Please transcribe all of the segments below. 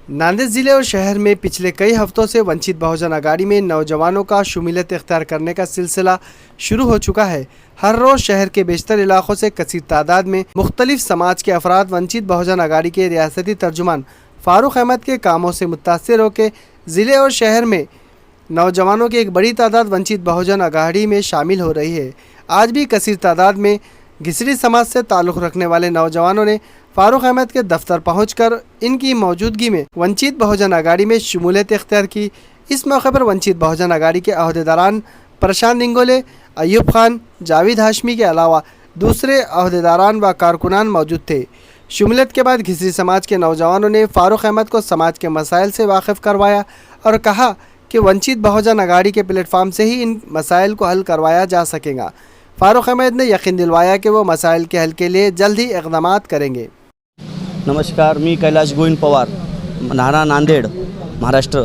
नांदेड़ जिले और शहर में पिछले कई हफ्तों से वंचित बहुजन अघाड़ी में नौजवानों का शुमिलियत इख्तियार करने का सिलसिला शुरू हो चुका है। हर रोज शहर के बेशतर इलाकों से कसीर तादाद में मुख्तलिफ समाज के अफराद वंचित बहुजन अघाड़ी के रियासती तर्जुमान फारूक अहमद के कामों से मुतासिर होकर जिले और शहर में नौजवानों की एक बड़ी तादाद वंचित बहुजन अघाड़ी में शामिल हो रही है। आज भी कसीर तादाद में घिसड़ी समाज से ताल्लुक़ रखने वाले नौजवानों ने फारूक अहमद के दफ्तर पहुंचकर इनकी मौजूदगी में वंचित बहुजन अघाड़ी में शमूलियत इख्तियार की। इस मौके पर वंचित बहुजन अघाड़ी के अहदेदारान प्रशांत निंगोले, अयूब खान, जावेद हाशमी के अलावा दूसरे अहदेदारान व कारकुनान मौजूद थे। शमूलियत के बाद घिसड़ी समाज के नौजवानों ने फारूक अहमद को समाज के मसाइल से वाकिफ़ करवाया और कहा कि वंचित बहुजन अघाड़ी के प्लेटफॉर्म से ही इन मसाइल को हल करवाया जा सकेगा। फारूक अहमद ने यकीन दिलवाया कि वो मसाइल के हल के लिए जल्द ही इक़दाम करेंगे। नमस्कार, मी कैलाश गोविंद पवार, नाहरा नांदेड, महाराष्ट्र।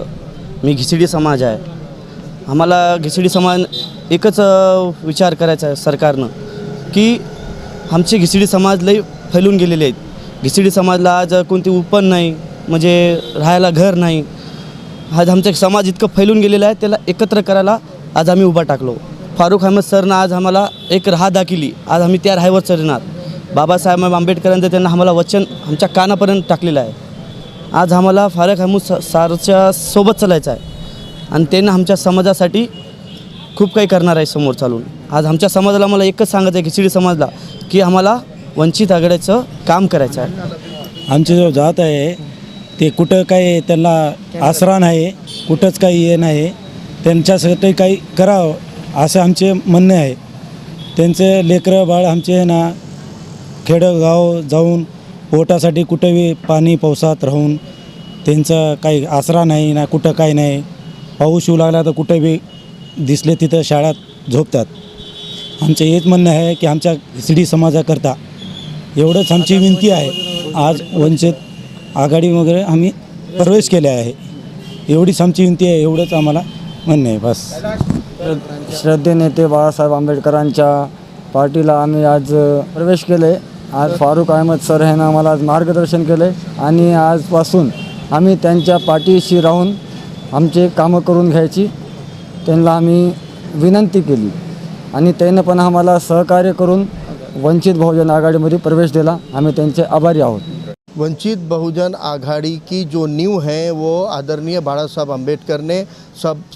मी घिसडी समाज आहे। आम्हाला घिसडी समाज एकच विचार करायचा आहे सरकारनं की आमचे घिसडी समाज लई फैलून गेलेले आहेत। घिसडी समाजला आज कोणती उत्पन्न नाही, म्हणजे राहायला घर नाही। आज आमचा समाज इतकं फैलून गेलेला आहे, त्याला एकत्र करायला आज आम्ही उभा टाकलो। फारूक अहमद सरनं आज आम्हाला एक राह दाखवली। आज आम्ही त्या राहेवर चढणार। बाबासाहेब आंबेडकरांचं त्यांना आम्हाला वचन आमच्या कानापर्यंत टाकलेलं आहे। आज आम्हाला फारूक अहमद सरच्या सोबत चालायचं आहे आणि त्यांना आमच्या समाजासाठी खूप काही करणार आहे समोर चालून। आज आमच्या समाजाला मला एकच सांगायचं आहे, घिसडी समाजला, की आम्हाला वंचित आघाडीचं काम करायचं आहे। आमचे जो जात आहे ते कुठं काही त्यांना आसरा नाही, कुठंच काही हे नाही, त्यांच्यासाठी काही करावं असं आमचे म्हणणे आहे। त्यांचे लेकरं बाळ आमचे ना खेडगाव जाऊन पोटासाठी कुठेही पाणी पावसात राहून त्यांचा काही आसरा नाही ना, कुठं काही नाही। पाऊस येऊ लागला तर कुठेही दिसले तिथं शाळेत झोपतात। आमचं हेच म्हणणं आहे की आमच्या घिसडी समाजाकरता एवढंच आमची विनंती आहे। आज वंचित आघाडी वगैरे आम्ही प्रवेश केले आहे, एवढीच आमची विनंती आहे, एवढंच आम्हाला म्हणणं आहे बस। श्रद्धेय नेते बाळासाहेब आंबेडकरांच्या पार्टीला आम्ही आज प्रवेश केले। आज फारूक अहमद सर ह्यानं आम्हाला आज मार्गदर्शन केले आणि आजपासून आम्ही त्यांच्या पाठीशी राहून आमचे कामं करून घ्यायची त्यांना आम्ही विनंती केली आणि त्यानं पण आम्हाला सहकार्य करून वंचित बहुजन आघाडीमध्ये प्रवेश दिला। आम्ही त्यांचे आभारी आहोत। वंचित बहुजन आघाड़ी की जो नींव है वो आदरणीय बाला साहब अम्बेडकर ने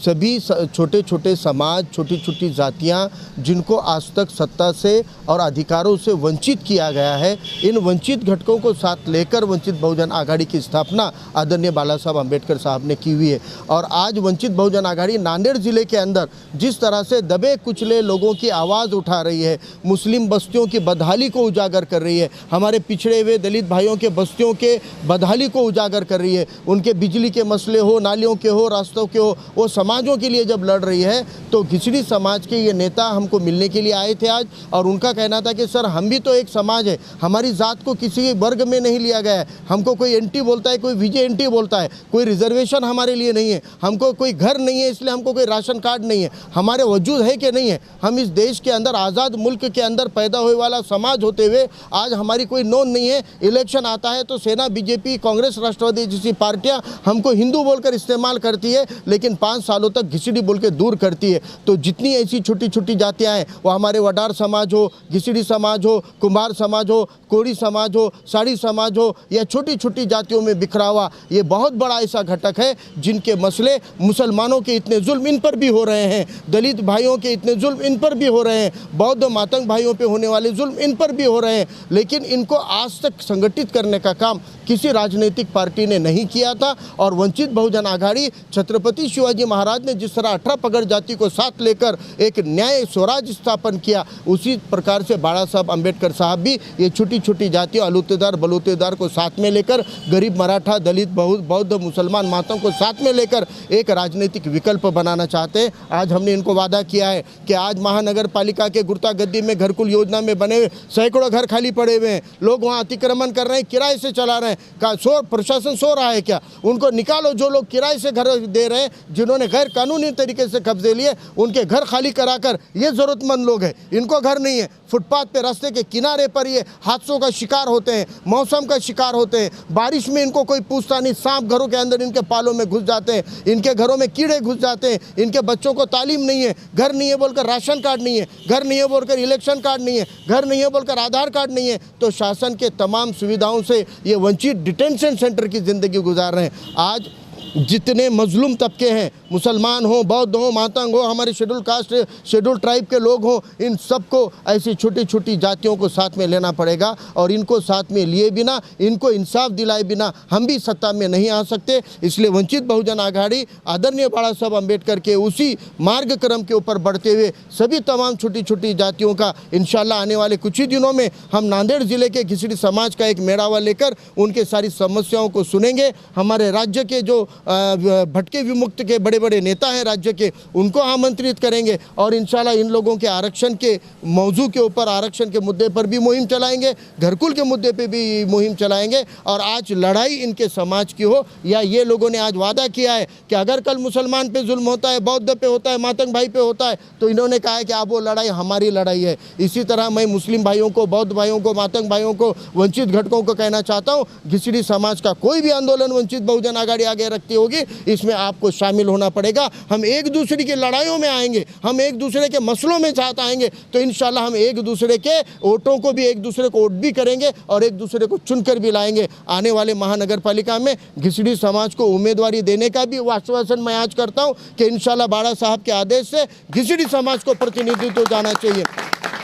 सभी छोटे छोटे समाज, छोटी छोटी जातियां जिनको आज तक सत्ता से और अधिकारों से वंचित किया गया है, इन वंचित घटकों को साथ लेकर वंचित बहुजन आघाड़ी की स्थापना आदरणीय बाला साहब अम्बेडकर साहब ने की हुई है। और आज वंचित बहुजन आघाड़ी नांदेड़ ज़िले के अंदर जिस तरह से दबे कुचले लोगों की आवाज़ उठा रही है, मुस्लिम बस्तियों की बदहाली को उजागर कर रही है, हमारे पिछड़े हुए दलित भाइयों के बस्तियों के बदहाली को उजागर कर रही है, उनके बिजली के मसले हो, नालियों के हो, रास्तों के हो, वो समाजों के लिए जब लड़ रही है, तो घिसड़ी समाज के ये नेता हमको मिलने के लिए आए थे आज। और उनका कहना था कि सर हम भी तो एक समाज है, हमारी ज़ात को किसी वर्ग में नहीं लिया गया है, हमको कोई एंटी बोलता है, कोई विजय एंटी बोलता है, कोई रिजर्वेशन हमारे लिए नहीं है, हमको कोई घर नहीं है इसलिए हमको कोई राशन कार्ड नहीं है, हमारे वजूद है कि नहीं है। हम इस देश के अंदर आज़ाद मुल्क के अंदर पैदा हुए वाला समाज होते हुए आज हमारी कोई नोंद नहीं है। इलेक्शन आता है तो सेना, बीजेपी, कांग्रेस, राष्ट्रवादी जैसी पार्टियां हमको हिंदू बोलकर इस्तेमाल करती है, लेकिन 5 सालों तक घिसड़ी बोल के दूर करती है। तो जितनी ऐसी छोटी छोटी जातियां हैं, वो हमारे वडार समाज हो, घिसड़ी समाज हो, कुम्हार समाज हो, कोड़ी समाज हो, साड़ी समाज हो, या छोटी छोटी जातियों में बिखरा हुआ ये बहुत बड़ा ऐसा घटक है जिनके मसले मुसलमानों के इतने जुल्म इन पर भी हो रहे हैं, दलित भाइयों के इतने जुल्म इन पर भी हो रहे हैं, बौद्ध मातंग भाइयों पे होने वाले जुल्म इन पर भी हो रहे हैं, लेकिन इनको आज तक संगठित करने का काम किसी राजनीतिक पार्टी ने नहीं किया था। और वंचित बहुजन आघाड़ी छत्रपति शिवाजी महाराज ने जिस तरह 18 पगड़ जाति को साथ लेकर एक न्याय स्वराज स्थापन किया, उसी प्रकार से बाला साहब अम्बेडकर साहब भी ये छोटी छोटी जातियों, अलूतेदार बलूतेदार को साथ में लेकर, गरीब मराठा, दलित, बौद्ध, मुसलमान माताओं को साथ में लेकर एक राजनीतिक विकल्प बनाना चाहते हैं। आज हमने इनको वादा किया है कि आज महानगर पालिका के गुर्ता गद्दी में घरकुल योजना में बने हुए सैकड़ों घर खाली पड़े हुए हैं, लोग वहाँ अतिक्रमण कर रहे हैं, किराए किराए से चला रहे हैं, प्रशासन सो रहा है क्या? उनको निकालो। जो लोग किराए से घर दे रहे हैं, जिन्होंने गैर कानूनी तरीके से कब्जे लिए, उनके घर खाली कराकर, ये ज़रूरतमंद लोग हैं, इनको घर नहीं है, फुटपाथ पे रास्ते के किनारे पर ये हादसों का शिकार होते हैं, मौसम का शिकार होते हैं। बारिश में इनको कोई पूछता नहीं, सांप घरों के अंदर इनके पालों में घुस जाते हैं, इनके घरों में कीड़े घुस जाते हैं, इनके बच्चों को तालीम नहीं है, घर नहीं है बोलकर राशन कार्ड नहीं है, घर नहीं है बोलकर इलेक्शन कार्ड नहीं है, घर नहीं है बोलकर आधार कार्ड नहीं है, तो शासन के तमाम सुविधाओं से ये वंचित डिटेंशन सेंटर की ज़िंदगी गुजार रहे हैं। आज जितने मजलूम तबके हैं, मुसलमान हो, बौद्ध हो, मातंग हो, हमारे शेड्यूल कास्ट, शेड्यूल ट्राइब के लोग हों, इन सबको ऐसी छोटी छोटी जातियों को साथ में लेना पड़ेगा। और इनको साथ में लिए बिना, इनको इंसाफ दिलाए बिना हम भी सत्ता में नहीं आ सकते। इसलिए वंचित बहुजन आघाड़ी आदरणीय बाला साहब अम्बेडकर के उसी मार्गक्रम के ऊपर बढ़ते हुए सभी तमाम छोटी छोटी जातियों का इंशाल्लाह आने वाले कुछ ही दिनों में हम नांदेड़ ज़िले के घिसड़ी समाज का एक मेड़ावा लेकर उनके सारी समस्याओं को सुनेंगे। हमारे राज्य के जो भटके विमुक्त के बड़े बड़े नेता हैं राज्य के, उनको आमंत्रित करेंगे और इंशाल्लाह इन लोगों के आरक्षण के मौजू के ऊपर, आरक्षण के मुद्दे पर भी मुहिम चलाएंगे, घरकुल के मुद्दे पे भी मुहिम चलाएंगे। और आज लड़ाई इनके समाज की हो, या ये लोगों ने आज वादा किया है कि अगर कल मुसलमान पे जुल्म होता है, बौद्ध पे होता है, मातंग भाई पे होता है, तो इन्होंने कहा है कि अब वो लड़ाई हमारी लड़ाई है। इसी तरह मैं मुस्लिम भाइयों को, बौद्ध भाइयों को, मातंग भाइयों को, वंचित घटकों को कहना चाहता हूँ, घिसड़ी समाज का कोई भी आंदोलन वंचित बहुजन आघाड़ी आगे रखती होगी, इसमें आपको शामिल होना पड़ेगा। हम एक दूसरे की लड़ाइयों में आएंगे, हम एक दूसरे के मसलों में साथ आएंगे, तो इंशाल्लाह हम एक दूसरे के वोटों को भी, एक दूसरे को वोट भी करेंगे और एक दूसरे को चुनकर भी लाएंगे। आने वाले महानगर पालिका में घिसड़ी समाज को उम्मीदवारी देने का भी आश्वासन मैं आज करता हूं कि इंशाल्लाह बाड़ा साहब के आदेश से घिसड़ी समाज को प्रतिनिधित्व जाना चाहिए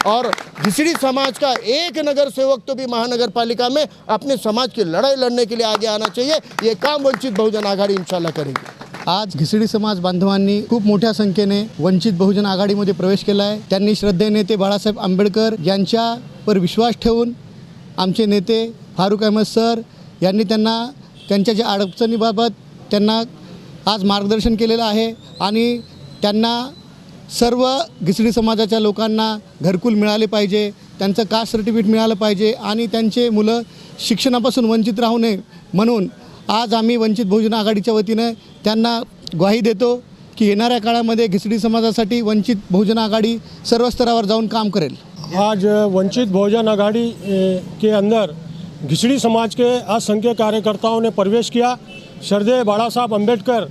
और घिसड़ी समाज का एक नगर सेवक तो भी महानगर पालिका में अपने समाज की लड़ाई लड़ने के लिए आगे आना चाहिए। ये काम वंचित बहुजन आघाडी इंशाल्लाह करेगी। आज घिसडी समाज बांधवांनी खूप मोठ्या संख्येने वंचित बहुजन आघाडीमध्ये प्रवेश केला आहे। त्यांनी श्रद्धेय नेते बाळासाहेब आंबेडकर यांच्यावर विश्वास ठेवून आमचे नेते फारुक अहमद सर यांनी त्यांना त्यांच्या ज्या अडचणीबाबत त्यांना आज मार्गदर्शन केलेलं आहे आणि त्यांना सर्व घिसडी समाजाच्या लोकांना घरकुल मिळाले पाहिजे, त्यांचं कास्ट सर्टिफिकेट मिळालं पाहिजे आणि त्यांचे मुलं शिक्षणापासून वंचित राहू नये म्हणून आज आम्ही वंचित बहुजन आघाडीच्या वतीने त्यांना ग्वाही देतो की येणाऱ्या काळामध्ये घिसडी समाजासाठी वंचित बहुजन आघाडी सर्व स्तरावर जाऊन काम करेल। आज वंचित बहुजन आघाड़ी के अंदर घिसड़ी समाज के असंख्य कार्यकर्ताओं ने प्रवेश किया। श्रद्धेय बाला साहब अम्बेडकर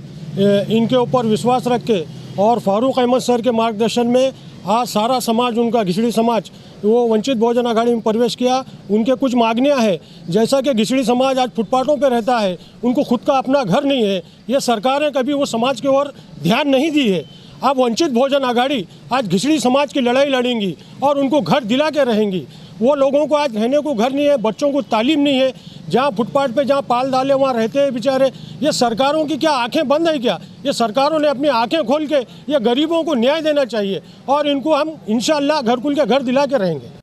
इनके ऊपर विश्वास रख के और फारूक अहमद सर के मार्गदर्शन में आज सारा समाज, उनका घिसड़ी समाज, वो वंचित बहुजन आघाड़ी में प्रवेश किया। उनके कुछ मांगनियां हैं, जैसा कि घिसड़ी समाज आज फुटपाथों पर रहता है, उनको खुद का अपना घर नहीं है, ये सरकारें कभी वो समाज की ओर ध्यान नहीं दी है। अब वंचित बहुजन आघाड़ी आज घिसड़ी समाज की लड़ाई लड़ेंगी और उनको घर दिला के रहेंगी। वो लोगों को आज रहने को घर नहीं है, बच्चों को तालीम नहीं है, जहाँ फुटपाथ पे जहाँ पाल डाले वहाँ रहते हैं बेचारे। ये सरकारों की क्या आंखें बंद है क्या? ये सरकारों ने अपनी आंखें खोल के ये गरीबों को न्याय देना चाहिए और इनको हम इंशाअल्लाह घरकुल के घर दिला के रहेंगे।